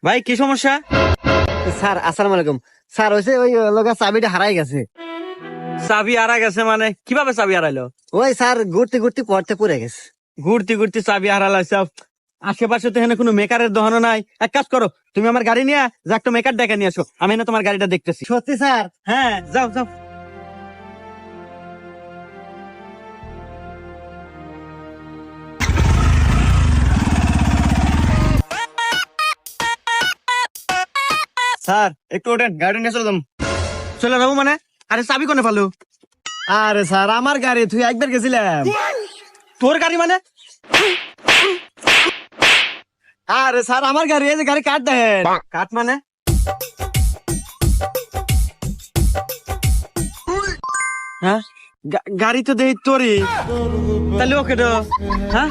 ভাই কি সমস্যা? স্যার আসসালামু আলাইকুম। স্যার হয়েছে ওই লগা চাবিটা হারাই গেছে। চাবি হারা গেছে মানে কিভাবে চাবি হারাইলো? ওই স্যার ঘুরতে ঘুরতে পড়তে পড়ে গেছে। ঘুরতে ঘুরতে চাবি হারালাইছে। আশেপাশে তো এখানে কোনো মেকারের দোকানও নাই। এক কাজ করো, তুমি আমার গাড়ি নিয়ে যা একটা মেকার ডেকে নিয়ে আসো, আমি না তোমার গাড়িটা দেখতেছি। সত্যি স্যার? হ্যাঁ, যাও যাও। স্যার একটু ওঠেন, গাড়ি নিয়ে চলে যাম। চলে যাবো মানে? আরে চাবি কোনে ফালো? আরে স্যার আমার গাড়ি, তুই একবার গেছিলাম। তোর গাড়ি মানে? আরে স্যার আমার গাড়ি, এই যে গাড়ি কাট দেন। কাঠ মানে? হ্যাঁ, গাড়ি তো দেই তোরই, তাহলে ওকে তো। হ্যাঁ